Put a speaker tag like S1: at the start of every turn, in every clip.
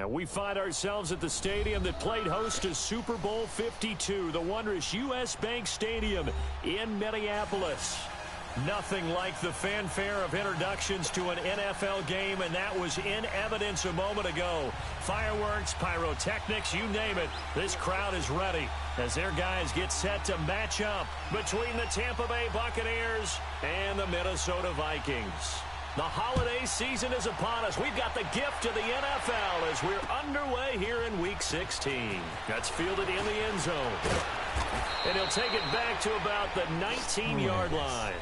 S1: And we find ourselves at the stadium that played host to Super Bowl 52, the wondrous U.S. Bank Stadium in Minneapolis. Nothing like the fanfare of introductions to an NFL game, and that was in evidence a moment ago. Fireworks, pyrotechnics, you name it, this crowd is ready as their guys get set to match up between the Tampa Bay Buccaneers and the Minnesota Vikings. The holiday season is upon us. We've got the gift of the NFL as we're underway here in Week 16. That's fielded in the end zone. And he'll take it back to about the 19-yard line.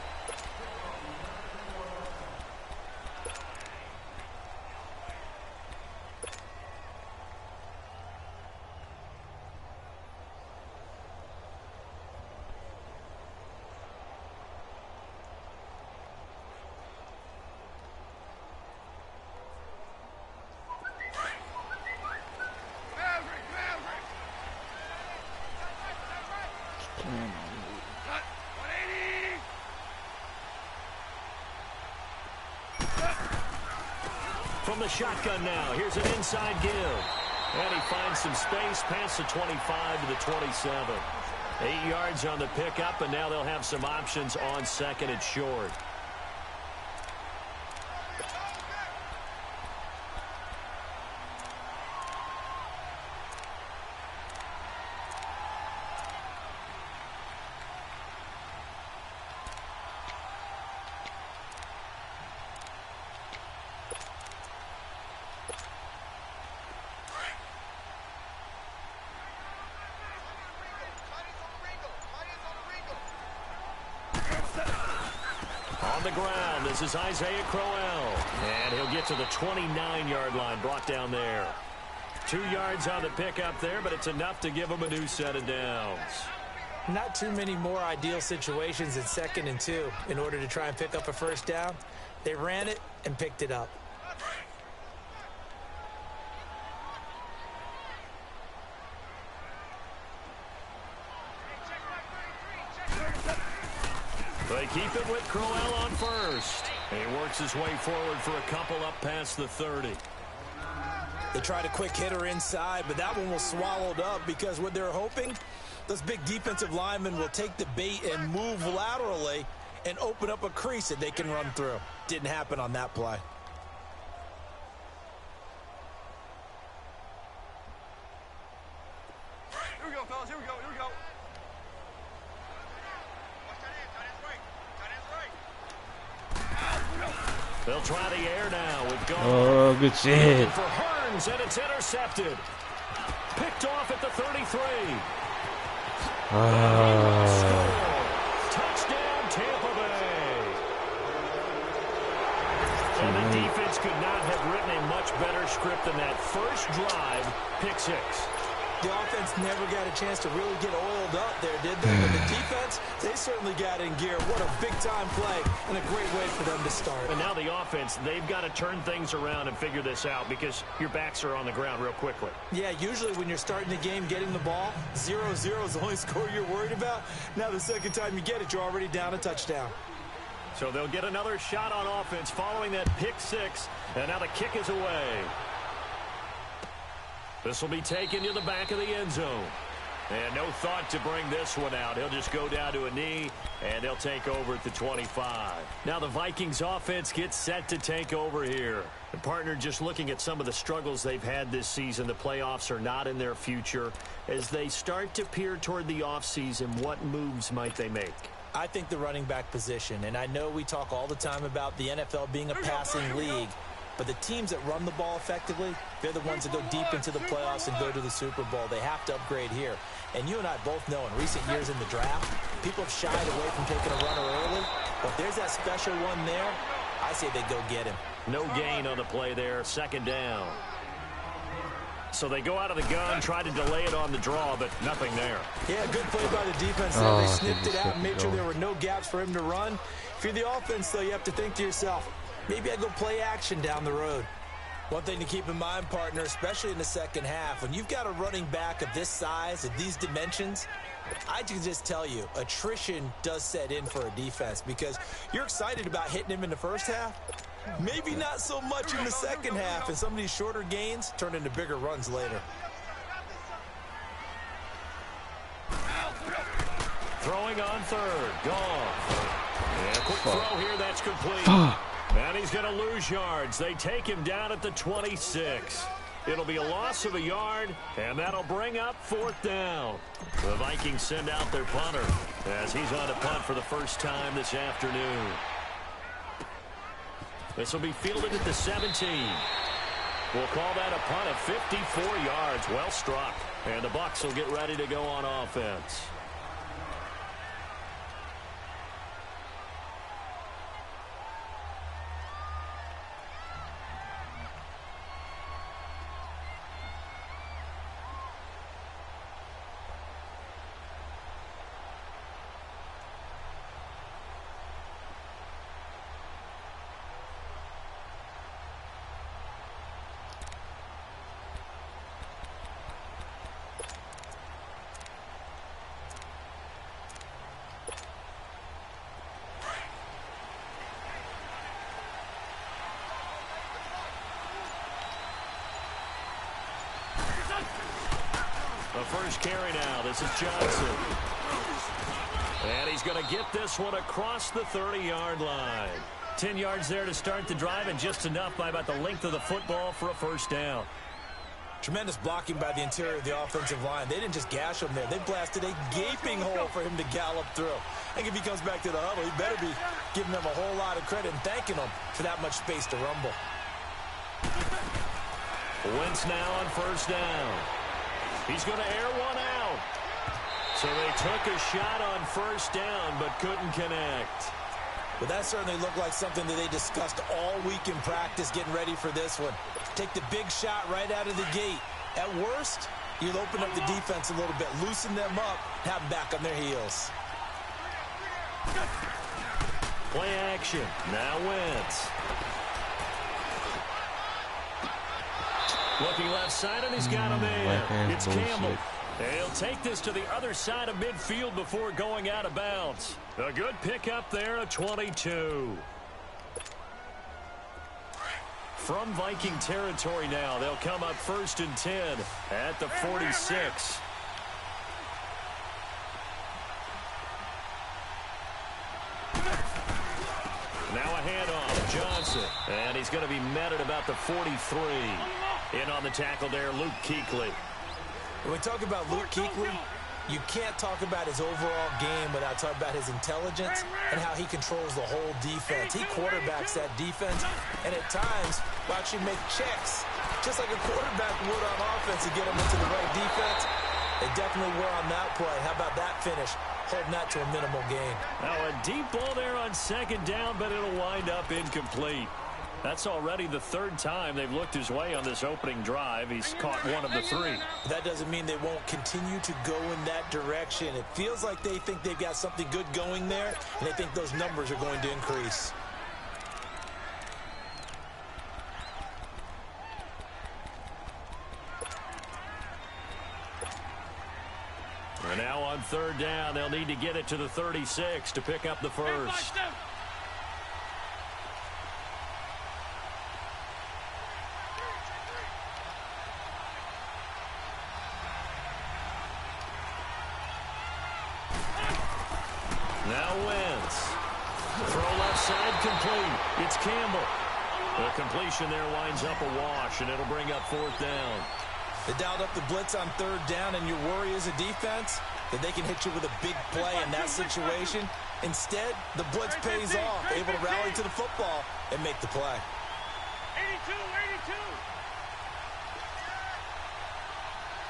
S1: From the shotgun now, here's an inside give. And he finds some space past the 25 to the 27. 8 yards on the pickup, and now they'll have some options on second and short. On the ground, this is Isaiah Crowell. And he'll get to the 29-yard line, brought down there. 2 yards on the pickup there, but it's enough to give him a new set of downs.
S2: Not too many more ideal situations in 2nd and 2 in order to try and pick up a first down. They ran it and picked it up.
S1: They keep it with Crowell on first. And he works his way forward for a couple up past the 30.
S2: They tried a quick hitter inside, but that one was swallowed up because what they're hoping, those big defensive linemen will take the bait and move laterally and open up a crease that they can run through. Didn't happen on that play.
S3: Here we go, fellas. Here we go. Here we go.
S1: They'll try the air now with Gone.
S4: Oh, good shit.
S1: For Hearns, and it's intercepted. Picked off at the 33. Touchdown, Tampa Bay. And the defense could not have written a much better script than that. First drive, pick 6.
S2: The offense never got a chance to really get oiled up there, did they? But the defense, they certainly got in gear. What a big-time play and a great way for them to start.
S1: And now the offense, they've got to turn things around and figure this out because your backs are on the ground real quickly.
S2: Yeah, usually when you're starting the game, getting the ball, 0-0 is the only score you're worried about. Now the second time you get it, you're already down a touchdown.
S1: So they'll get another shot on offense following that pick 6, and now the kick is away. This will be taken to the back of the end zone. And no thought to bring this one out. He'll just go down to a knee, and they'll take over at the 25. Now the Vikings offense gets set to take over here. The partner, just looking at some of the struggles they've had this season, the playoffs are not in their future. As they start to peer toward the offseason, what moves might they make?
S2: I think the running back position, and I know we talk all the time about the NFL being a passing league, but the teams that run the ball effectively, they're the ones that go deep into the playoffs and go to the Super Bowl. They have to upgrade here. And you and I both know in recent years in the draft, people have shied away from taking a runner early. But if there's that special one there, I say they go get him.
S1: No gain on the play there, second down. So they go out of the gun, try to delay it on the draw, but nothing there.
S2: Yeah, good play by the defense there. They snipped it out and made sure there were no gaps for him to run. If you're the offense, though, you have to think to yourself, maybe I go play action down the road. One thing to keep in mind, partner, especially in the second half, when you've got a running back of this size, of these dimensions, I can just tell you, attrition does set in for a defense because you're excited about hitting him in the first half, Maybe not so much in the second half, and some of these shorter gains turn into bigger runs later.
S1: Throwing on third. Goff. And a quick throw here. That's complete. And he's going to lose yards. They take him down at the 26. It'll be a loss of a yard, and that'll bring up fourth down. The Vikings send out their punter as he's on a punt for the first time this afternoon. This will be fielded at the 17. We'll call that a punt of 54 yards. Well struck. And the Bucs will get ready to go on offense. The first carry now. This is Johnson. And he's going to get this one across the 30-yard line. 10 yards there to start the drive, and just enough by about the length of the football for a first down.
S2: Tremendous blocking by the interior of the offensive line. They didn't just gash him there. They blasted a gaping hole for him to gallop through. I think if he comes back to the huddle, he better be giving them a whole lot of credit and thanking them for that much space to rumble.
S1: Wentz now on first down. He's going to air one out. So they took a shot on first down but couldn't connect.
S2: Well, that certainly looked like something that they discussed all week in practice getting ready for this one. Take the big shot right out of the gate. At worst, you'll open up the defense a little bit, loosen them up, have them back on their heels.
S1: Play action. Now Wentz. Looking left side, and he's got a man. It's Campbell. He'll take this to the other side of midfield before going out of bounds. A good pickup there, a 22. From Viking territory now, they'll come up 1st and 10 at the 46. Now a handoff, Johnson. And he's going to be met at about the 43. In on the tackle there, Luke Kuechly.
S2: When we talk about Luke Kuechly, you can't talk about his overall game without talking about his intelligence and how he controls the whole defense. He quarterbacks that defense, and at times will actually make checks, just like a quarterback would on offense to get them into the right defense. They definitely were on that play. How about that finish? Holding that to a minimal gain.
S1: Now a deep ball there on second down, but it'll wind up incomplete. That's already the 3rd time they've looked his way on this opening drive. He's caught one of the 3.
S2: That doesn't mean they won't continue to go in that direction. It feels like they think they've got something good going there, and they think those numbers are going to increase.
S1: And now on 3rd down, they'll need to get it to the 36 to pick up the first. Now Wentz. Throw left side complete. It's Campbell. The completion there winds up a wash, and it'll bring up 4th down.
S2: They dialed up the blitz on 3rd down, and your worry as a defense that they can hit you with a big play in that situation. Instead, the blitz pays off, able to rally to the football and make the play.
S3: 82, 82.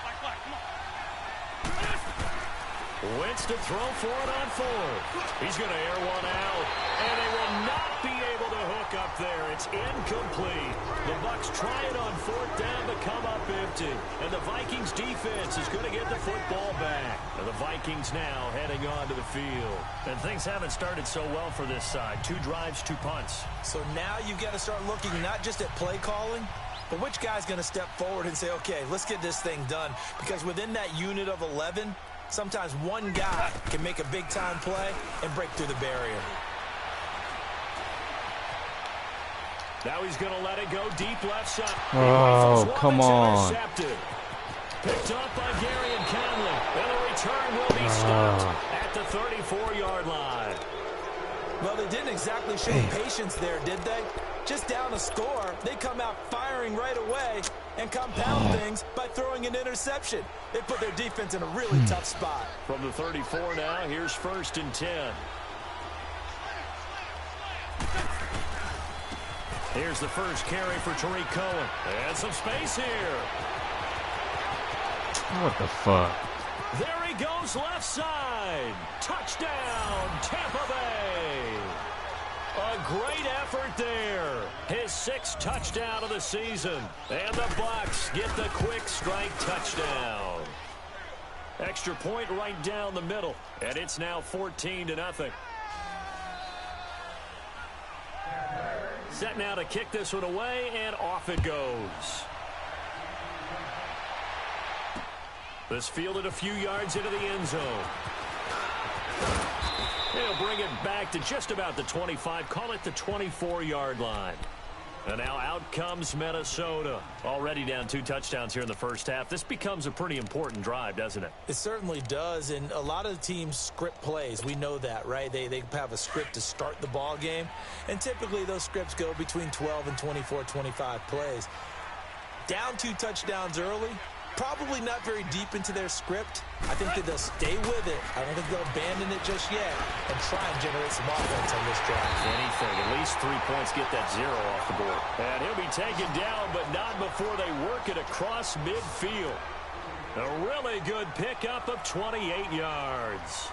S3: Come on.
S1: Wentz to throw for it on 4th. He's going to air one out, and they will not be able to hook up there. It's incomplete. The Bucs try it on 4th down to come up empty, and the Vikings defense is going to get the football back. And the Vikings now heading onto the field. And things haven't started so well for this side. 2 drives, 2 punts.
S2: So now you've got to start looking not just at play calling, but which guy's going to step forward and say, okay, let's get this thing done. Because within that unit of 11, sometimes one guy can make a big-time play and break through the barrier.
S1: Now he's going to let it go deep left side.
S4: Oh, come on.
S1: Picked up by Gary and Conley. And the return will be stopped at the 34-yard line.
S2: Well, they didn't exactly show patience there, did they? Just down a score, they come out firing right away and compound things by throwing an interception. They put their defense in a really tough spot.
S1: From the 34 now, here's 1st and 10. Here's the first carry for Tariq Cohen. And some space here.
S4: What the fuck?
S1: There he goes left side. Touchdown, Tampa Bay. A great effort there. His 6th touchdown of the season. And the Bucs get the quick strike touchdown. Extra point right down the middle. And it's now 14-0. Set now to kick this one away, and off it goes. This fielded a few yards into the end zone. He'll bring it back to just about the 25. Call it the 24-yard line. And now out comes Minnesota. Already down 2 touchdowns here in the first half. This becomes a pretty important drive, doesn't it?
S2: It certainly does, and a lot of the teams script plays. We know that, right? They have a script to start the ball game, and typically those scripts go between 12 and 24, 25 plays. Down 2 touchdowns early, probably not very deep into their script. I think that they'll stay with it. I don't think they'll abandon it just yet and try and generate some offense on this drive.
S1: Anything. At least 3 points, get that 0 off the board. And he'll be taken down, but not before they work it across midfield. A really good pickup of 28 yards.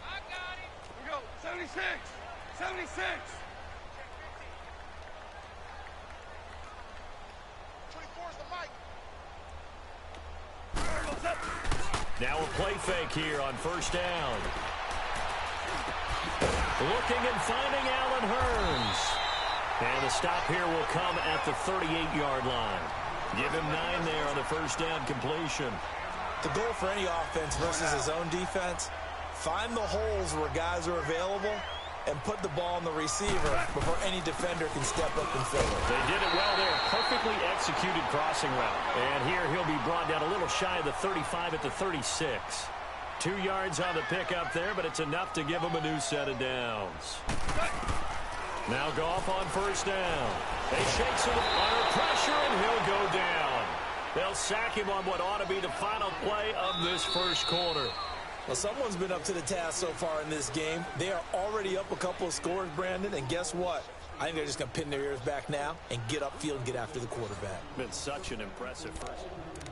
S3: I got it. Here we go. 76. 76. 24's the mic.
S1: Now a play fake here on 1st down. Looking and finding Allen Hurns. And the stop here will come at the 38-yard line. Give him 9 there on the 1st down completion.
S2: The goal for any offense versus his own defense, find the holes where guys are available and put the ball on the receiver before any defender can step up and fill it.
S1: They did it well there. Perfectly executed crossing route. And here he'll be brought down a little shy of the 35 at the 36. 2 yards on the pickup there, but it's enough to give him a new set of downs. Now Goff on 1st down. They shakes him under pressure, and he'll go down. They'll sack him on what ought to be the final play of this first quarter.
S2: Well, someone's been up to the task so far in this game. They are already up a couple of scores, Brandon, and guess what? I think they're just going to pin their ears back now and get upfield and get after the quarterback.
S1: Been such an impressive first.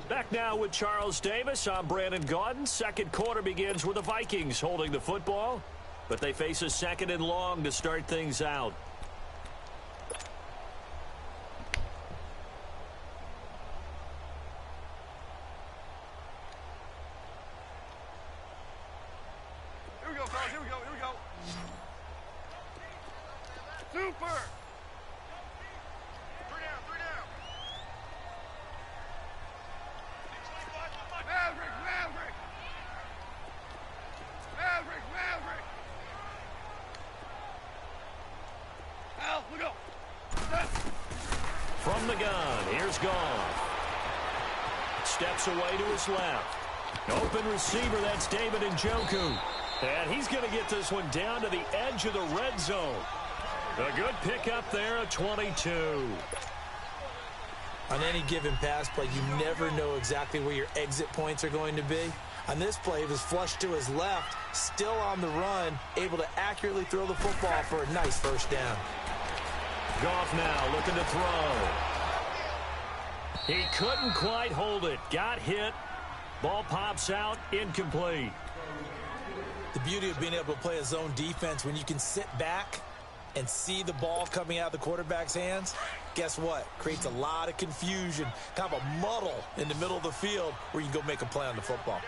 S1: Back now with Charles Davis. I'm Brandon Gaudin. Second quarter begins with the Vikings holding the football, but they face a 2nd and long to start things out.
S3: Here we go, fellas. Here we go. Here we go. Super. 3 down. 3 down. Maverick. Maverick. Maverick. Maverick. Al, look up.
S1: From the gun, here's Goff. Steps away to his left. Open receiver, that's David Njoku. And he's going to get this one down to the edge of the red zone. A good pickup there at 22.
S2: On any given pass play, you never know exactly where your exit points are going to be. On this play, he was flushed to his left, still on the run, able to accurately throw the football for a nice 1st down.
S1: Goff now looking to throw. He couldn't quite hold it. Got hit. Ball pops out, incomplete.
S2: The beauty of being able to play a zone defense when you can sit back and see the ball coming out of the quarterback's hands, guess what? Creates a lot of confusion, kind of a muddle in the middle of the field where you can go make a play on the football.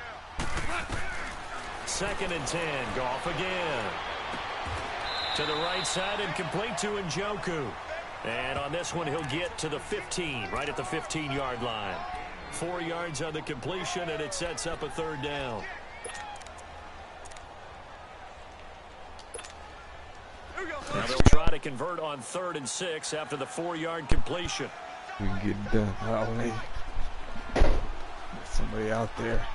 S1: 2nd and 10, Goff again. To the right side and complete to Njoku. And on this one, he'll get to the 15, right at the 15-yard line. 4 yards on the completion, and it sets up a 3rd down. Now they'll try to convert on 3rd and 6 after the 4-yard completion.
S4: We can get done that way. Somebody out there.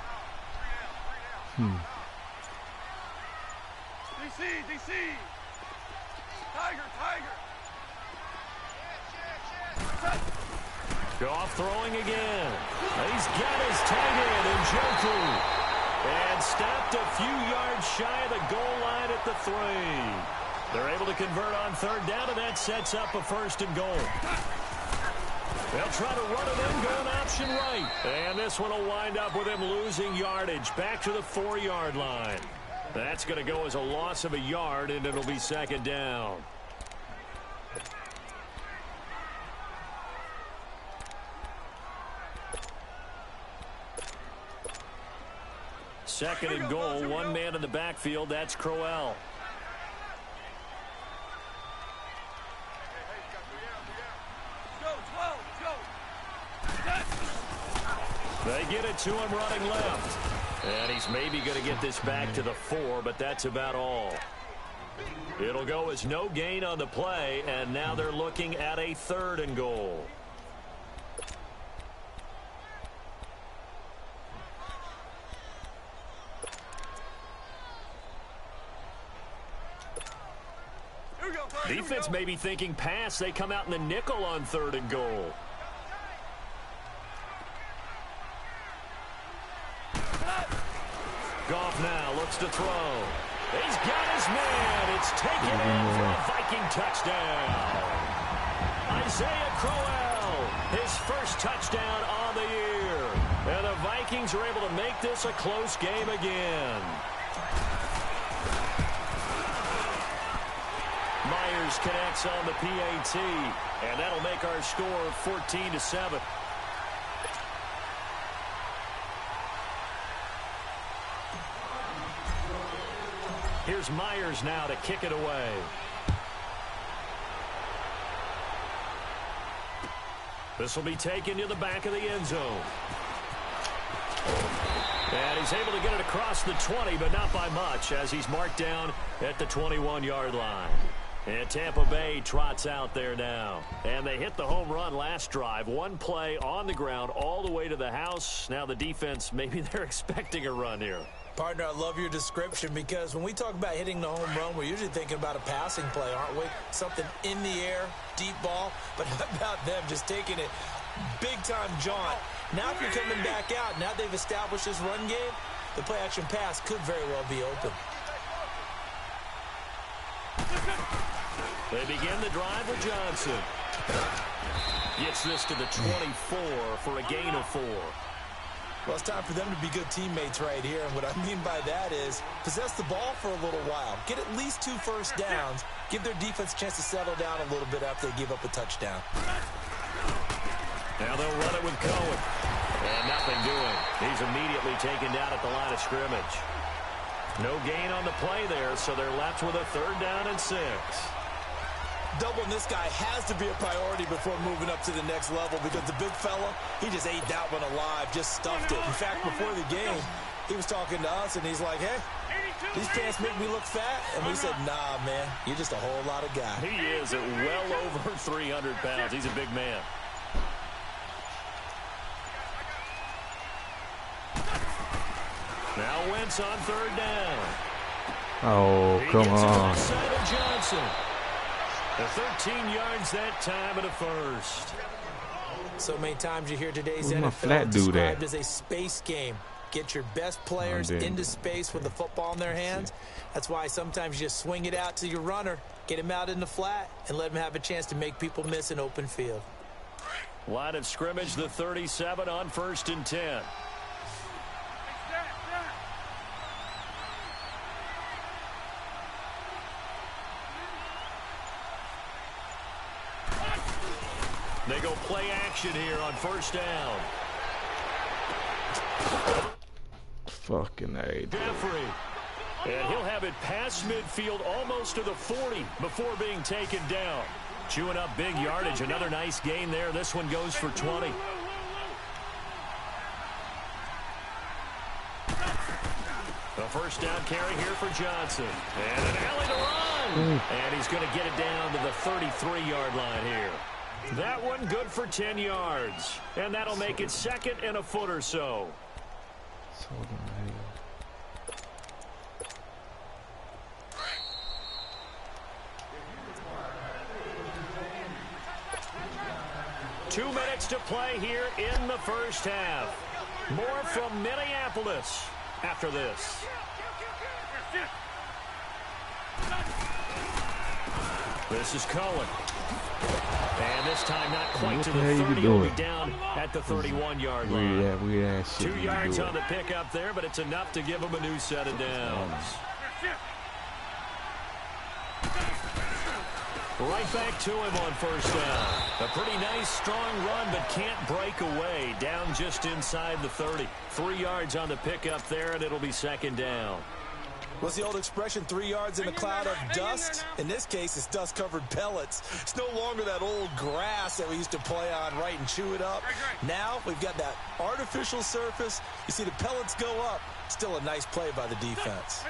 S3: DC. Tiger.
S1: Goff throwing again. He's got his tight end in Joku. And stopped a few yards shy of the goal line at the 3. They're able to convert on 3rd down, and that sets up a 1st and goal. They'll try to run it in, going option right. And this one will wind up with him losing yardage back to the 4-yard line. That's going to go as a loss of a yard, and it'll be 2nd down. Second and goal, 1 man in the backfield. That's Crowell. They get it to him running left. And he's maybe going to get this back to the 4, but that's about all. It'll go as no gain on the play, and now they're looking at a 3rd and goal. Defense may be thinking pass. They come out in the nickel on 3rd and goal. Goff now looks to throw. He's got his man. It's taken in for a Viking touchdown. Isaiah Crowell, his first touchdown on the year. And the Vikings are able to make this a close game again. Myers connects on the PAT, and that'll make our score 14-7. Here's Myers now to kick it away. This will be taken to the back of the end zone. And he's able to get it across the 20, but not by much, as he's marked down at the 21-yard line. And Tampa Bay trots out there now. And they hit the home run last drive. 1 play on the ground all the way to the house. Now the defense, maybe they're expecting a run here.
S2: Partner, I love your description, because when we talk about hitting the home run, we're usually thinking about a passing play, aren't we? Something in the air, deep ball. But how about them just taking it big-time jaunt? Now if you're coming back out, now they've established this run game, the play-action pass could very well be open.
S1: They begin the drive with Johnson. Gets this to the 24 for a gain of 4.
S2: Well, it's time for them to be good teammates right here. And what I mean by that is possess the ball for a little while. Get at least 2 first downs. Give their defense a chance to settle down a little bit after they give up a touchdown.
S1: Now they'll run it with Cohen. And nothing doing. He's immediately taken down at the line of scrimmage. No gain on the play there, so they're left with a 3rd down and 6.
S2: Doubling this guy has to be a priority before moving up to the next level, because the big fella, he just ate that one alive, just stuffed it. In fact, before the game, he was talking to us, and he's like, hey, these pants make me look fat. And we said, nah, man, you're just a whole lot of guy.
S1: He is at well over 300 pounds. He's a big man. Now Wentz on 3rd down.
S4: Oh, come on.
S1: Johnson. The 13 yards that time and a 1st.
S2: So many times you hear today's
S4: Where's my
S2: NFL
S4: flat dude
S2: described
S4: at?
S2: as a space game. Get your best players into space with the football in their hands. That's why sometimes you just swing it out to your runner, get him out in the flat, and let him have a chance to make people miss an open field.
S1: Line of scrimmage, the 37 on 1st and 10. They go play action here on 1st down.
S4: Fucking A.
S1: Jeffrey. And he'll have it past midfield almost to the 40 before being taken down. Chewing up big yardage. Another nice gain there. This one goes for 20. first down carry here for Johnson. And an alley to run. And he's going to get it down to the 33-yard line here. That one good for 10 yards. And that'll make it second and a foot or so. 2 minutes to play here in the first half. More from Minneapolis after this. This is Cohen. And this time not quite to the 30. He'll be down at the 31-yard line. 2 yards on the pickup there, but it's enough to give him a new set of downs. Right back to him on first down. A pretty nice, strong run, but can't break away. Down just inside the 30. 3 yards on the pickup there, and it'll be second down.
S2: What's the old expression, 3 yards in a cloud of dust? In this case, it's dust-covered pellets. It's no longer that old grass that we used to play on, right, and chew it up. Now we've got that artificial surface. You see the pellets go up. Still a nice play by the defense.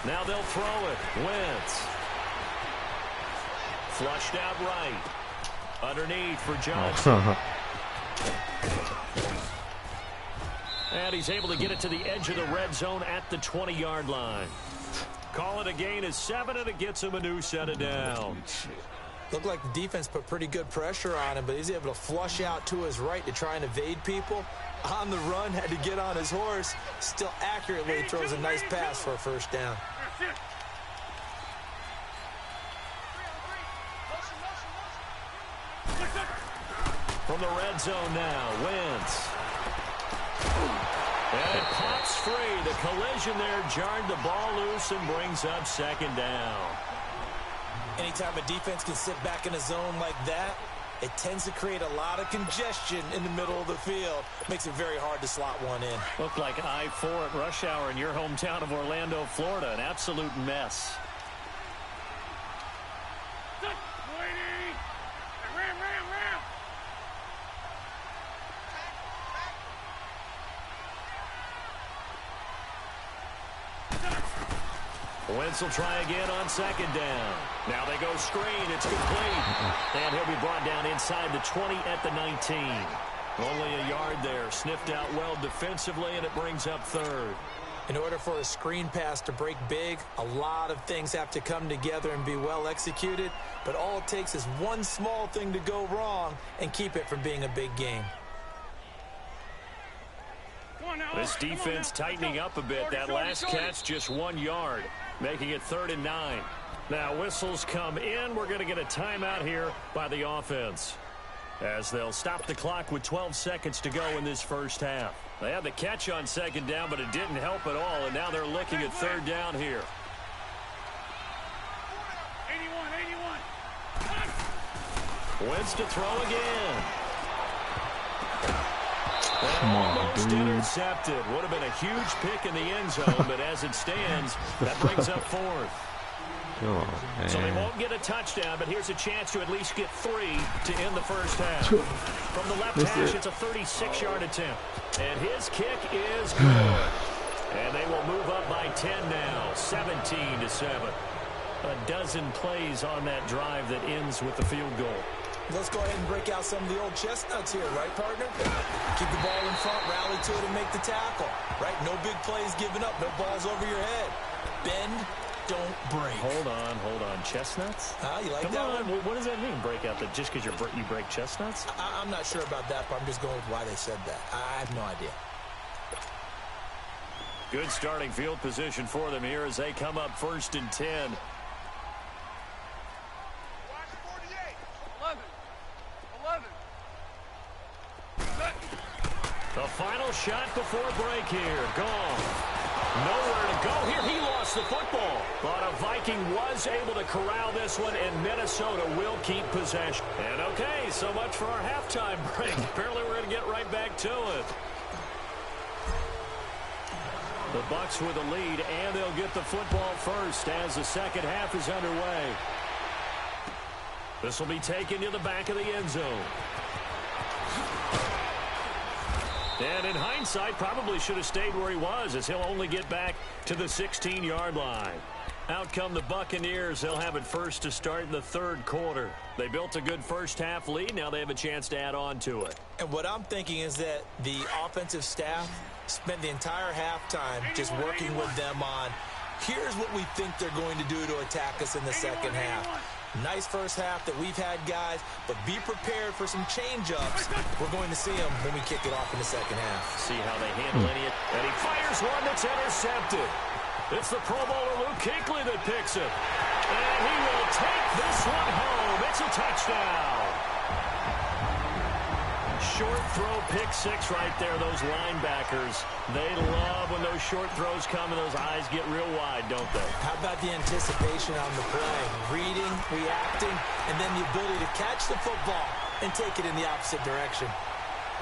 S1: Now they'll throw it. Wentz. Flushed out right. Underneath for Johnson. And he's able to get it to the edge of the red zone at the 20-yard line. Call it a gain of 7, and it gets him a new set of downs.
S2: Looked like the defense put pretty good pressure on him, but he's able to flush out to his right to try and evade people. On the run, had to get on his horse. Still accurately throws a nice pass for a first down.
S1: From the red zone now, Wentz. And it pops free. The collision there jarred the ball loose and brings up second down.
S2: Anytime a defense can sit back in a zone like that, it tends to create a lot of congestion in the middle of the field. Makes it very hard to slot one in.
S1: Looked like I-4 at rush hour in your hometown of Orlando, Florida. An absolute mess. Wentz will try again on second down. Now they go screen. It's complete. And he'll be brought down inside the 20 at the 19. Only a yard there. Sniffed out well defensively, and it brings up third.
S2: In order for a screen pass to break big, a lot of things have to come together and be well executed. But all it takes is one small thing to go wrong and keep it from being a big game.
S1: This defense tightening up a bit. That last catch just 1 yard, making it 3rd and 9. Now whistles come in. We're going to get a timeout here by the offense, as they'll stop the clock with 12 seconds to go in this first half. They had the catch on second down, but it didn't help at all, and now they're looking at 3rd down here.
S3: 81.
S1: Wentz to throw again.
S4: Come on,
S1: almost
S4: dude.
S1: Intercepted. Would have been a huge pick in the end zone, but as it stands, that brings up 4th.
S4: Come on, man.
S1: So they won't get a touchdown, but here's a chance to at least get 3 to end the first half. From the left hash, it's a 36-yard attempt. And his kick is good. And they will move up by 10 now, 17-7. A dozen plays on that drive that ends with the field goal.
S2: Let's go ahead and break out some of the old chestnuts here, right, partner? Keep the ball in front, rally to it, and make the tackle, right? No big plays given up, no balls over your head. Bend, don't break.
S1: Hold on. Chestnuts?
S2: You like
S1: Come
S2: that
S1: on.
S2: one?
S1: What does that mean, break out? That just because you break chestnuts?
S2: I'm not sure about that, but I'm just going with why they said that. I have no idea.
S1: Good starting field position for them here as they come up 1st and 10. The final shot before break here. Gone. Nowhere to go here. He lost the football. But a Viking was able to corral this one, and Minnesota will keep possession. And okay, so much for our halftime break. Apparently we're going to get right back to it. The Bucs with a lead, and they'll get the football first as the second half is underway. This will be taken to the back of the end zone. And in hindsight, probably should have stayed where he was, as he'll only get back to the 16-yard line. Out come the Buccaneers. They'll have it first to start in the third quarter. They built a good first-half lead. Now they have a chance to add on to it.
S2: And what I'm thinking is that the offensive staff spent the entire halftime just working with them on, here's what we think they're going to do to attack us in the second half. Nice first half that we've had, guys, but be prepared for some change-ups. We're going to see them when we kick it off in the second half.
S1: See how they handle it. And he fires one that's intercepted. It's the Pro Bowler Luke Kuechly that picks it. And he will take this one home. It's a touchdown. Short throw, pick six right there. Those linebackers, they love when those short throws come and those eyes get real wide, don't they?
S2: How about the anticipation on the play? Reading, reacting, and then the ability to catch the football and take it in the opposite direction.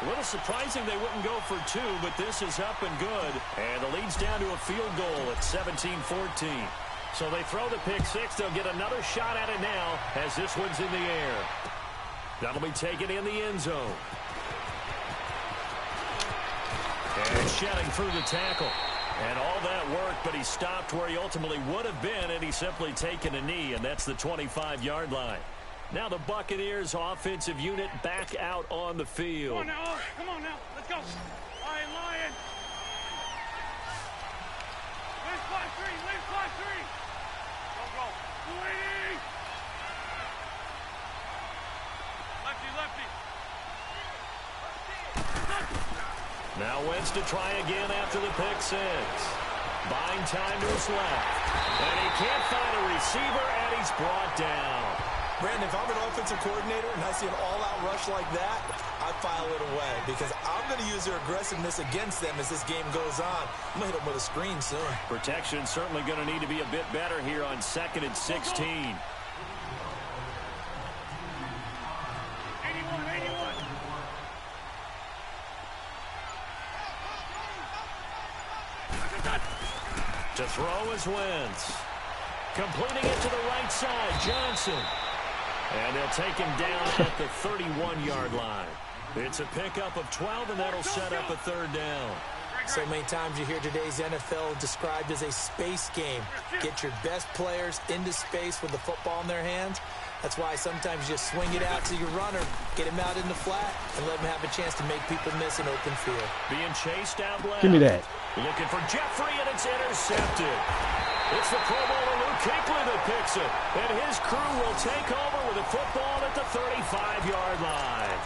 S1: A little surprising they wouldn't go for two, but this is up and good. And the lead's down to a field goal at 17-14. So they throw the pick six. They'll get another shot at it now as this one's in the air. That'll be taken in the end zone. And shedding through the tackle. And all that worked, but he stopped where he ultimately would have been, and he's simply taken a knee, and that's the 25-yard line. Now the Buccaneers offensive unit back out on the field.
S3: Come on now, come on now, let's go. Lion. Where's fly three? Go. Lee! Lefty.
S1: Now Wentz to try again after the pick six. Buying time to his left. And he can't find a receiver, and he's brought down.
S2: Brandon, if I'm an offensive coordinator and I see an all-out rush like that, I file it away because I'm going to use their aggressiveness against them as this game goes on. I'm going to hit them with a screen soon.
S1: Protection certainly going to need to be a bit better here on 2nd and 16.
S3: 81.
S1: To throw is Wentz. Completing it to the right side, Johnson. And they'll take him down at the 31-yard line. It's a pickup of 12, and that'll set up a third down.
S2: So many times you hear today's NFL described as a space game. Get your best players into space with the football in their hands. That's why sometimes you just swing it out to your runner, get him out in the flat, and let him have a chance to make people miss an open field.
S1: Being chased out left.
S4: Give me that.
S1: Looking for Jeffrey, and it's intercepted. It's the Pro Bowler Luke Kuechly that picks it. And his crew will take over with the football at the 35-yard line.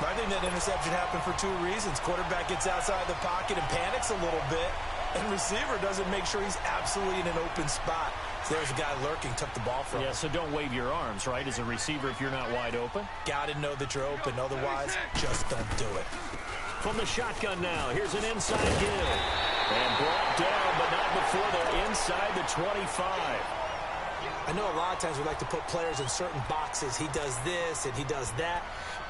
S2: I think that interception happened for two reasons. Quarterback gets outside the pocket and panics a little bit, and receiver doesn't make sure he's absolutely in an open spot. So there's a guy lurking, took the ball from him.
S1: Yeah, so don't wave your arms, right, as a receiver if you're not wide open.
S2: Got to know that you're open. Otherwise, just don't do it.
S1: From the shotgun now, here's an inside give. And brought down, but not before they're inside the 25.
S2: I know a lot of times we like to put players in certain boxes. He does this and he does that.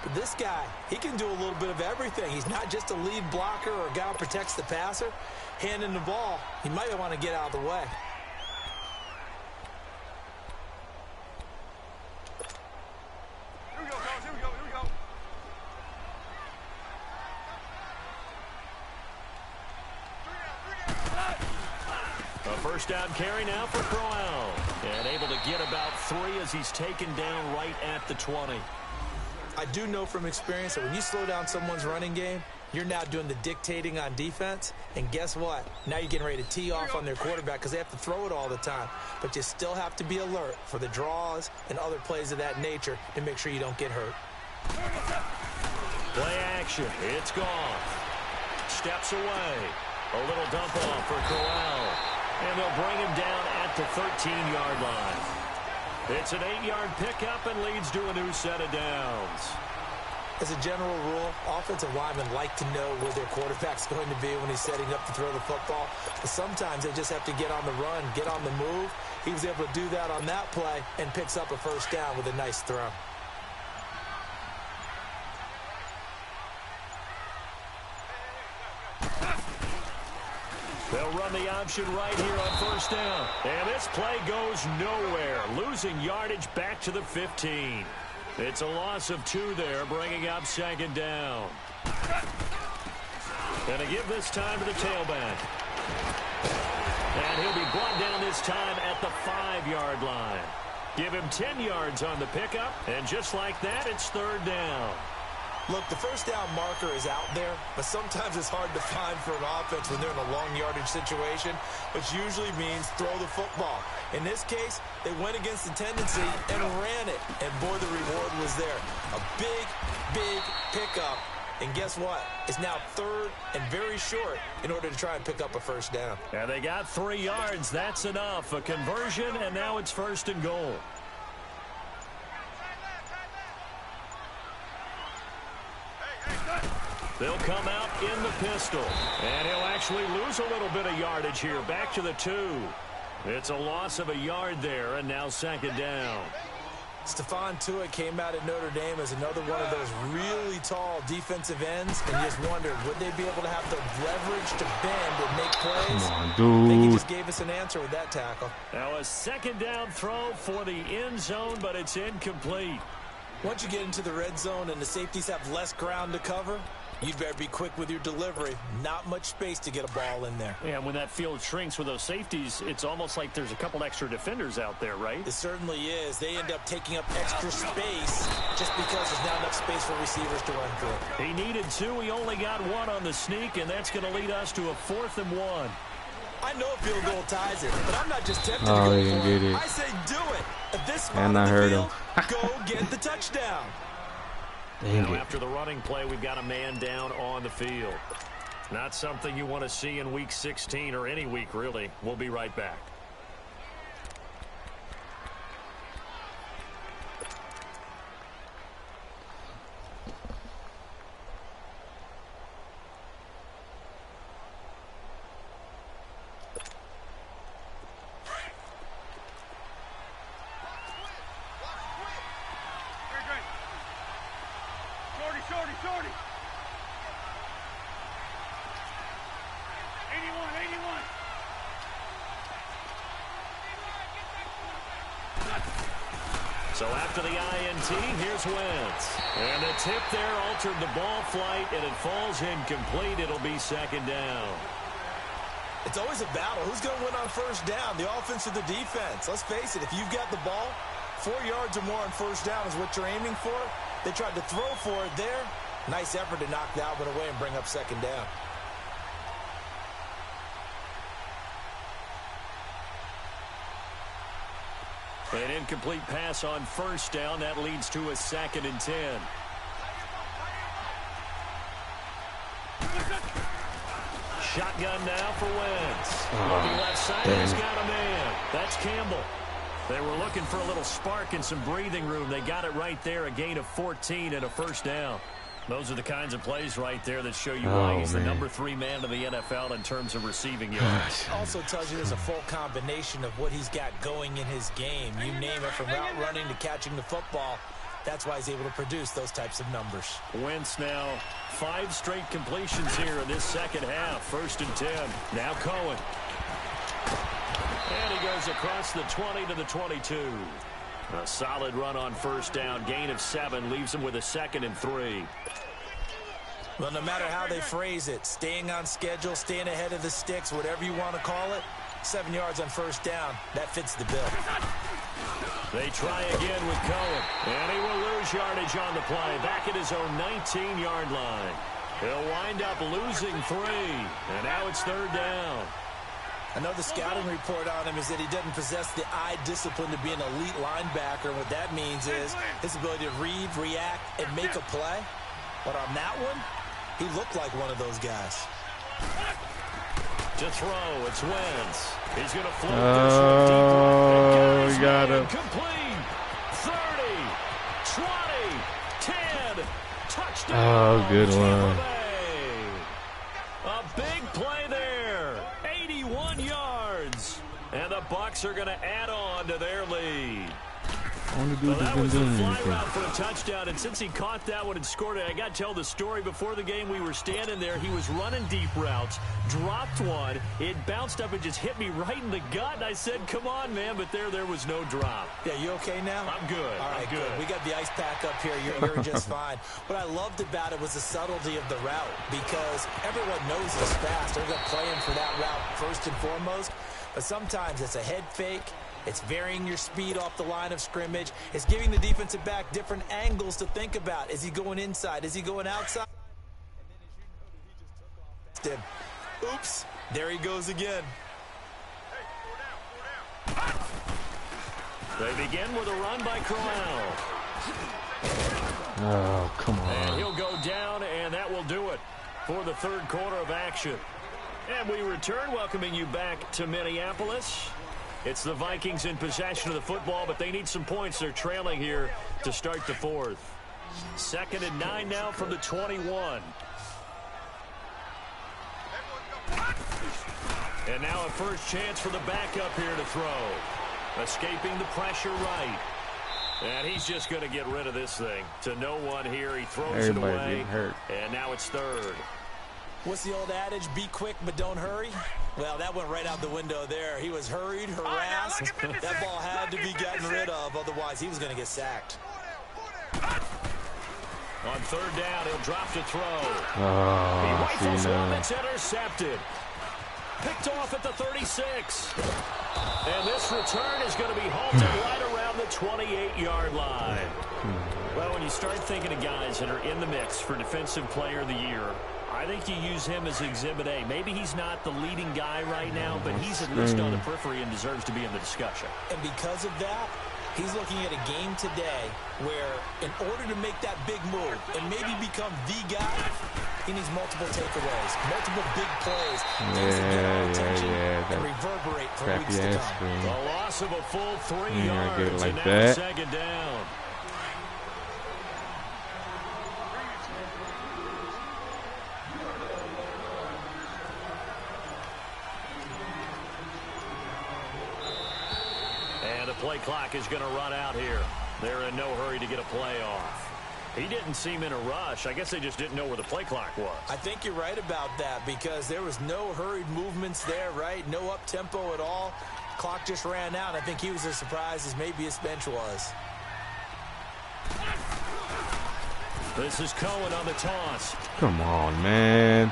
S2: But this guy, he can do a little bit of everything. He's not just a lead blocker or a guy who protects the passer. Handing the ball, he might want to get out of the way.
S3: Here we go.
S1: A first down carry now for Crowell. And able to get about 3 as he's taken down right at the 20.
S2: I do know from experience that when you slow down someone's running game, you're now doing the dictating on defense. And guess what? Now you're getting ready to tee off on their quarterback because they have to throw it all the time. But you still have to be alert for the draws and other plays of that nature to make sure you don't get hurt.
S1: Play action. It's gone. Steps away. A little dump off for Crowell. And they'll bring him down at the 13-yard line. It's an 8-yard pickup and leads to a new set of downs.
S2: As a general rule, offensive linemen like to know where their quarterback's going to be when he's setting up to throw the football. But sometimes they just have to get on the run, get on the move. He was able to do that on that play and picks up a first down with a nice throw.
S1: They'll run the option right here on first down. And this play goes nowhere. Losing yardage back to the 15. It's a loss of 2 there, bringing up second down. And to give this time to the tailback. And he'll be brought down this time at the 5-yard line. Give him 10 yards on the pickup, and just like that, it's third down.
S2: Look, the first down marker is out there, but sometimes it's hard to find for an offense when they're in a long yardage situation, which usually means throw the football. In this case, they went against the tendency and ran it, and boy, the reward was there. A big, big pickup, and guess what? It's now third and very short in order to try and pick up a first down.
S1: And they got 3 yards. That's enough. A conversion, and now it's first and goal. They'll come out in the pistol. And he'll actually lose a little bit of yardage here. Back to the 2. It's a loss of a yard there, and now second down.
S2: Stephon Tuitt came out at Notre Dame as another one of those really tall defensive ends, and you just wondered, would they be able to have the leverage to bend and make plays?
S4: Come on,
S2: I think he
S4: dude.
S2: just gave us an answer with that tackle.
S1: Now a second down throw for the end zone, but it's incomplete.
S2: Once you get into the red zone and the safeties have less ground to cover, you'd better be quick with your delivery. Not much space to get a ball in there.
S1: Yeah, when that field shrinks with those safeties, it's almost like there's a couple extra defenders out there, right?
S2: It certainly is. They end up taking up extra space just because there's not enough space for receivers to run through.
S1: He needed 2. He only got 1 on the sneak, and that's going to lead us to a 4th and 1.
S2: I know a field goal ties it, but I'm not just tempted
S4: Oh,
S2: to
S4: he
S2: go
S4: didn't
S2: for it.
S4: get it.
S2: I say do it. At this spot
S4: And
S2: on
S4: I
S2: the
S4: heard
S2: field,
S4: him.
S2: go get the touchdown.
S4: Dang
S1: Now,
S4: it.
S1: after the running play, we've got a man down on the field. Not something you want to see in Week 16 or any week, really. We'll be right back.
S3: Shorty. 81.
S1: So after the INT, here's Wentz. And the tip there altered the ball flight, and it falls incomplete. It'll be second down.
S2: It's always a battle. Who's going to win on first down, the offense or the defense? Let's face it, if you've got the ball, 4 yards or more on first down is what you're aiming for. They tried to throw for it there. Nice effort to knock that one away and bring up second down.
S1: An incomplete pass on first down. That leads to a 2nd and 10. Shotgun now for Wentz. Looking left side, he's got a man. That's Campbell. They were looking for a little spark and some breathing room. They got it right there, a gain of 14 and a first down. Those are the kinds of plays right there that show you why he's the number 3 man in the NFL in terms of receiving yards.
S2: Also tells you there's a full combination of what he's got going in his game. You name it, from route running to catching the football. That's why he's able to produce those types of numbers.
S1: Wentz now 5 straight completions here in this second half. 1st and 10. Now Cohen. And he goes across the 20 to the 22. A solid run on first down. Gain of 7 leaves him with a 2nd and 3.
S2: Well, no matter how they phrase it, staying on schedule, staying ahead of the sticks, whatever you want to call it, 7 yards on first down, that fits the bill.
S1: They try again with Cohen. And he will lose yardage on the play. Back at his own 19-yard line. He'll wind up losing 3. And now it's 3rd down.
S2: I know the scouting report on him is that he doesn't possess the eye discipline to be an elite linebacker. What that means is his ability to read, react, and make a play. But on that one, he looked like one of those guys.
S1: To throw, it's Wentz. He's going to float this one deep right.
S4: Oh, got him.
S1: Complete. 30, 20, 10. Touchdown.
S4: Oh, good one.
S1: A big play there. 81 yards. And the Bucs are going to add on to their lead.
S4: Only dude
S1: Well,
S4: that's
S1: that
S4: been
S1: was a
S4: doing
S1: fly
S4: anything.
S1: route for a touchdown, and since he caught that one and scored it, I got to tell the story. Before the game, we were standing there. He was running deep routes, dropped one. It bounced up and just hit me right in the gut, and I said, come on, man, but there was no drop.
S2: Yeah, you okay now?
S1: I'm good.
S2: All right,
S1: I'm good.
S2: We got the ice pack up here. You're just fine. What I loved about it was the subtlety of the route, because everyone knows he's fast. They're going to play him for that route first and foremost, but sometimes it's a head fake. It's varying your speed off the line of scrimmage. It's giving the defensive back different angles to think about. Is he going inside? Is he going outside? And then, as you noted, he just took off. Oops. There he goes again.
S1: They begin with a run by Corral.
S4: Oh, come
S1: And
S4: on.
S1: he'll go down, and that will do it for the third quarter of action. And we return, welcoming you back to Minneapolis. It's the Vikings in possession of the football, but they need some points. They're trailing here to start the fourth. 2nd and 9 now from the 21. And now a first chance for the backup here to throw. Escaping the pressure right. And he's just going to get rid of this thing. To no one here. He throws it
S4: Everybody's
S1: away.
S4: getting hurt.
S1: And now it's 3rd.
S2: What's the old adage? Be quick, but don't hurry? Well, that went right out the window there. He was hurried, harassed. That ball had to be gotten rid of. Otherwise, he was going to get sacked.
S1: On 3rd down, he'll drop to throw. He
S4: Oh,
S1: rifles
S4: see
S1: one
S4: now.
S1: that's intercepted. Picked off at the 36. And this return is going to be halted right around the 28-yard line. Well, when you start thinking of guys that are in the mix for Defensive Player of the Year, I think you use him as Exhibit A. Maybe he's not the leading guy right now, but he's at least on the periphery and deserves to be in the discussion.
S2: And because of that, he's looking at a game today where in order to make that big move and maybe become the guy, he needs multiple takeaways, multiple big plays, things that get our attention and reverberate for weeks to come.
S1: The loss of a full 3
S4: Yeah, I get it
S1: yards,
S4: like
S1: and now
S4: that.
S1: 2nd down. And the play clock is going to run out here. They're in no hurry to get a play off. He didn't seem in a rush. I guess they just didn't know where the play clock was.
S2: I think you're right about that because there was no hurried movements there, right? No up-tempo at all. Clock just ran out. I think he was as surprised as maybe his bench was.
S1: This is Cohen on the toss.
S4: Come on, man.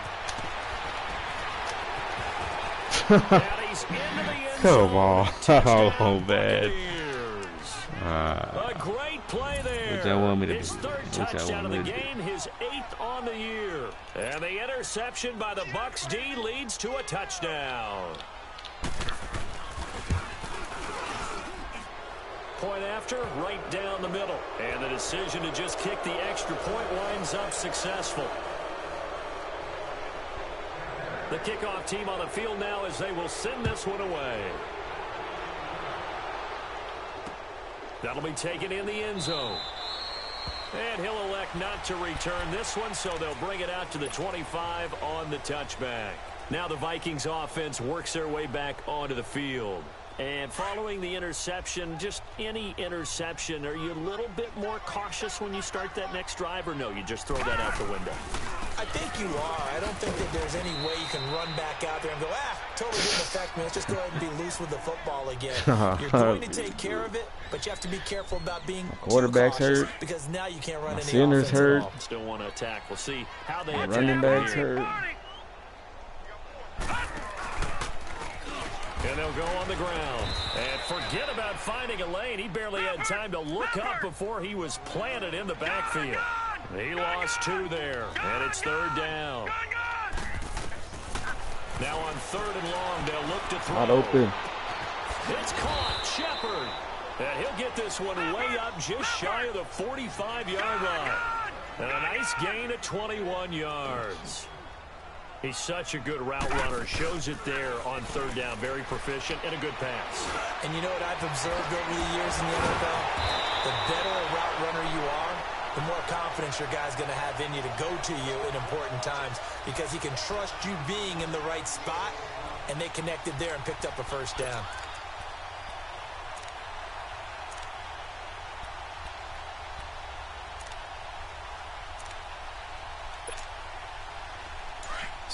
S1: And he's into the end
S4: Come
S1: zone.
S4: on.
S1: Touchdown,
S4: Oh, bad.
S1: Buccaneers. A great play there.
S4: What y'all want me to
S1: His
S4: do?
S1: 3rd
S4: What y'all
S1: touchdown of
S4: want
S1: the
S4: me to do?
S1: game, his 8th on the year. And the interception by the Bucs D leads to a touchdown. Point after, right down the middle. And the decision to just kick the extra point winds up successful. The kickoff team on the field now as they will send this one away. That'll be taken in the end zone. And he'll elect not to return this one, so they'll bring it out to the 25 on the touchback. Now the Vikings offense works their way back onto the field. And following the interception, just any interception, are you a little bit more cautious when you start that next drive, or no, you just throw that out the window?
S2: I think you are. I don't think that there's any way you can run back out there and go, totally didn't affect me. Let's just go ahead and be loose with the football again. You're going to take care of it, but you have to be careful about being
S4: Quarterback's
S2: too cautious
S4: hurt.
S2: because now you can't run any
S4: Center's
S2: offense
S4: hurt.
S2: at all.
S1: Still want to attack. We'll see how they attack
S4: Running backs
S1: here.
S4: hurt.
S1: And they'll go on the ground. And forget about finding a lane. He barely had time to look up before he was planted in the backfield. He lost 2 there, and it's 3rd down. Now on 3rd and long, they'll look to throw.
S4: Not open.
S1: It's caught. Shepard. And he'll get this one way up just shy of the 45-yard line. And a nice gain of 21 yards. He's such a good route runner. Shows it there on 3rd down. Very proficient and a good pass.
S2: And you know what I've observed over the years in the NFL? The better a route runner you are, the more confidence your guy's going to have in you to go to you in important times because he can trust you being in the right spot, and they connected there and picked up a 1st down.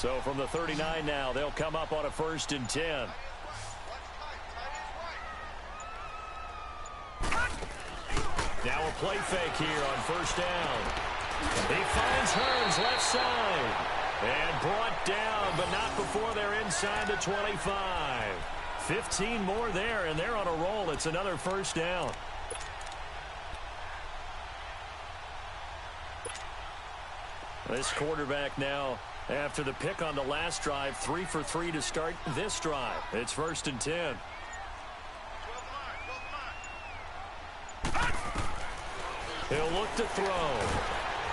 S1: So from the 39 now, they'll come up on a 1st and 10. Now a play fake here on 1st down. He finds Hearns left side. And brought down, but not before they're inside the 25. 15 more there, and they're on a roll. It's another 1st down. This quarterback now, after the pick on the last drive, 3 for 3 to start this drive. It's 1st and 10. He'll look to throw.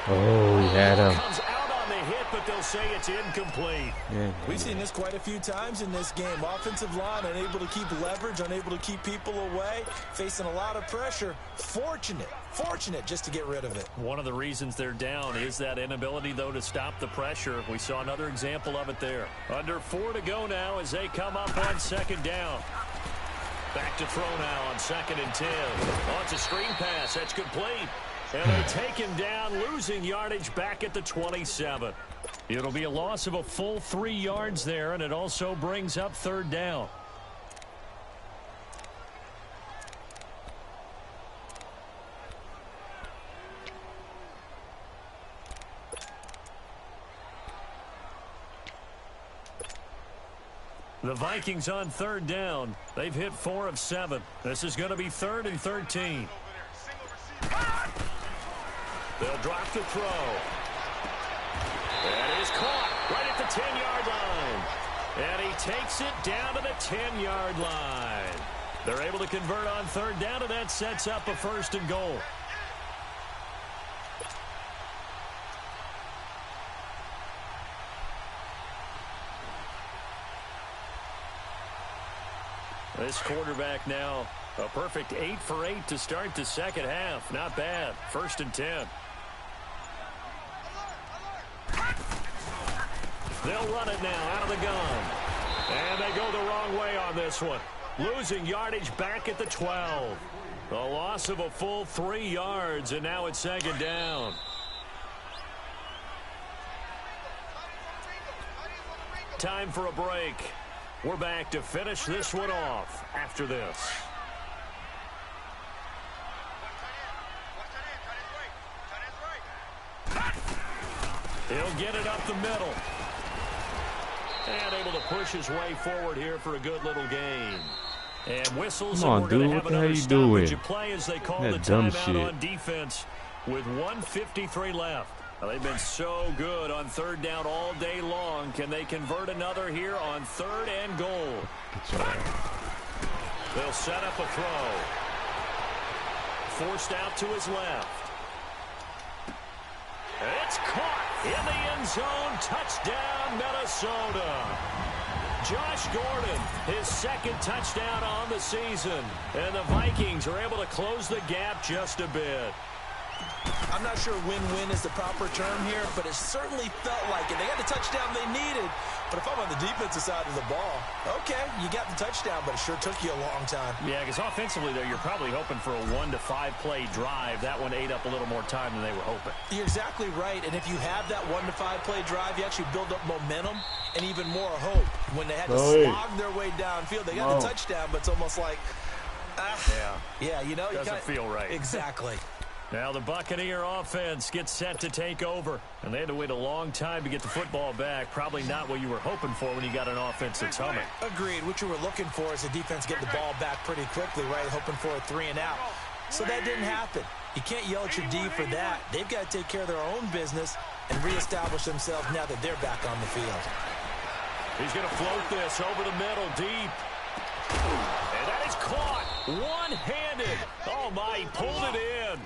S4: Oh, he had him.
S1: Comes out on the hit, but they'll say it's incomplete.
S4: Yeah.
S2: We've seen this quite a few times in this game. Offensive line unable to keep leverage, unable to keep people away, facing a lot of pressure. Fortunate just to get rid of it.
S1: One of the reasons they're down is that inability, though, to stop the pressure. We saw another example of it there. Under 4 to go now as they come up on 2nd down. Back to throw now on 2nd and 10. Oh, it's a screen pass. That's complete. And they take him down, losing yardage back at the 27. It'll be a loss of a full 3 yards there, and it also brings up 3rd down. The Vikings on 3rd down. They've hit 4 of 7. This is going to be 3rd and 13. They'll drop the throw. That is caught right at the 10-yard line. And he takes it down to the 10-yard line. They're able to convert on 3rd down, and that sets up a 1st and goal. This quarterback now, a perfect 8 for 8 to start the 2nd half. Not bad. 1st and 10. They'll run it now out of the gun. And they go the wrong way on this one. Losing yardage back at the 12. A loss of a full 3 yards, and now it's 2nd down. Time for a break. We're back to finish this one off after this. He'll get it up the middle. And able to push his way forward here for a good little gain. And whistles,
S4: Come on,
S1: and we're going
S4: dude.
S1: to have
S4: What the hell
S1: another
S4: you
S1: stoppage
S4: doing?
S1: of play as they call
S4: That
S1: the
S4: dumb
S1: timeout
S4: shit.
S1: on defense with 1:53 left. Now, they've been so good on 3rd down all day long. Can they convert another here on 3rd and goal? They'll set up a throw. Forced out to his left. It's caught in the end zone. Touchdown, Minnesota. Josh Gordon, his 2nd touchdown on the season. And the Vikings are able to close the gap just a bit.
S2: I'm not sure win-win is the proper term here, but it certainly felt like it. They got the touchdown they needed. But if I'm on the defensive side of the ball, okay, you got the touchdown, but it sure took you a long time. Yeah,
S1: because offensively, though, you're probably hoping for a 1 to 5 play drive. That one ate up a little more time than they were hoping.
S2: You're exactly right, and if you have that 1 to 5 play drive, you actually build up momentum and even more hope. When they had to slog their way downfield, they got the touchdown, but it's almost like, yeah, you know,
S1: doesn't feel right.
S2: Exactly.
S1: Now the Buccaneer offense gets set to take over. And they had to wait a long time to get the football back. Probably not what you were hoping for when you got an offense that's humming.
S2: Agreed. What you were looking for is the defense get the ball back pretty quickly, right? Hoping for a 3 and out. So that didn't happen. You can't yell at your D for that. They've got to take care of their own business and reestablish themselves now that they're back on the field.
S1: He's going to float this over the middle deep. And that is caught one-handed. Oh, my, he pulled it in.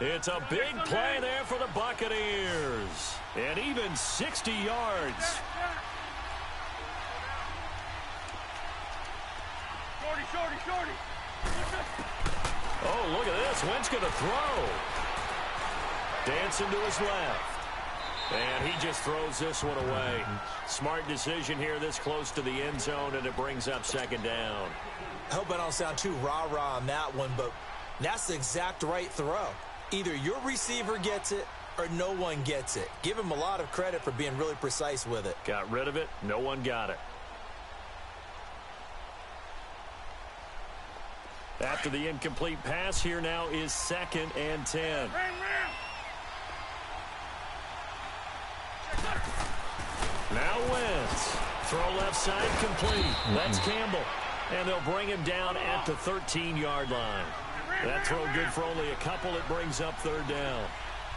S1: It's a big play there for the Buccaneers. And even 60 yards.
S3: Shorty.
S1: Oh, look at this. Wentz going to throw. Dancing to his left. And he just throws this one away. Smart decision here this close to the end zone, and it brings up 2nd down.
S2: I hope I don't sound too rah-rah on that one, but that's the exact right throw. Either your receiver gets it or no one gets it. Give him a lot of credit for being really precise with it.
S1: Got rid of it. No one got it. After the incomplete pass, here now is 2nd and 10. Now Wentz. Throw left side complete. That's Campbell. And they'll bring him down at the 13-yard line. That throw good for only a couple. It brings up 3rd down.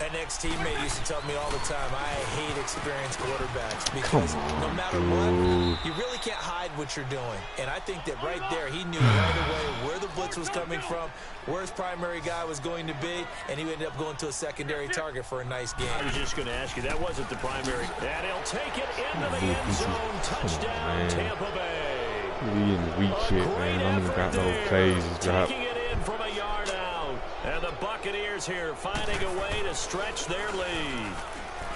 S2: An ex-teammate used to tell me all the time, I hate experienced quarterbacks because no matter what, you really can't hide what you're doing. And I think that right there, he knew right away where the blitz was coming from, where his primary guy was going to be, and he ended up going to a secondary target for a nice game.
S1: I was just going to ask you, that wasn't the primary. And he'll take it into the end zone. Touchdown, Tampa Bay.
S4: We in weak shit, man. I don't even got no plays to drop.
S1: Taking it in from a yard out. And the Buccaneers here finding a way to stretch their lead.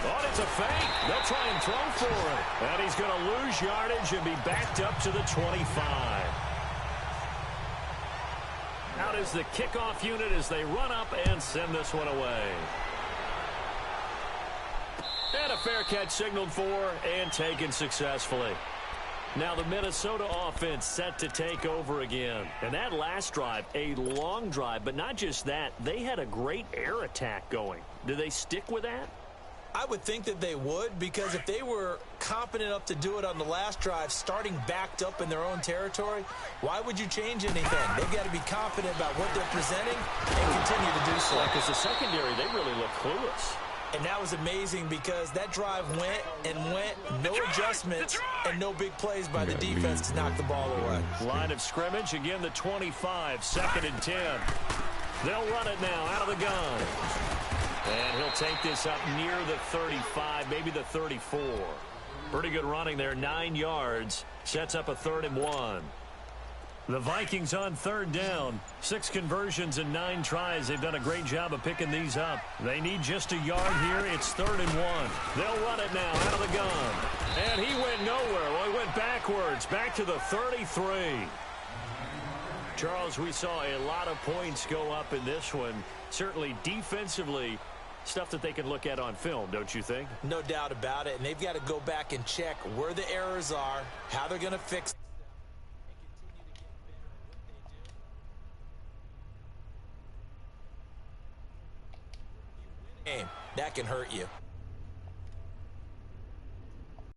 S1: Oh, it's a fake. They'll try and throw for it. And he's going to lose yardage and be backed up to the 25. Out is the kickoff unit as they run up and send this one away. And a fair catch signaled for and taken successfully. Now the Minnesota offense set to take over again. And that last drive, a long drive, but not just that. They had a great air attack going. Do they stick with that?
S2: I would think that they would, because if they were confident enough to do it on the last drive, starting backed up in their own territory, why would you change anything? They've got to be confident about what they're presenting and continue to do so.
S1: Because the secondary, they really look clueless.
S2: And that was amazing because that drive went and went, no adjustments, and no big plays by the defense to knock the ball away.
S1: Line of scrimmage, again the 25, 2nd and 10. They'll run it now out of the gun. And he'll take this up near the 35, maybe the 34. Pretty good running there, 9 yards. Sets up a 3rd and 1. The Vikings on 3rd down. 6 conversions and 9 tries. They've done a great job of picking these up. They need just a yard here. It's 3rd and 1. They'll run it now out of the gun. And he went nowhere. Well, he went backwards, back to the 33. Charles, we saw a lot of points go up in this one. Certainly defensively, stuff that they can look at on film, don't you think?
S2: No doubt about it. And they've got to go back and check where the errors are, how they're going to fix them. That can hurt you.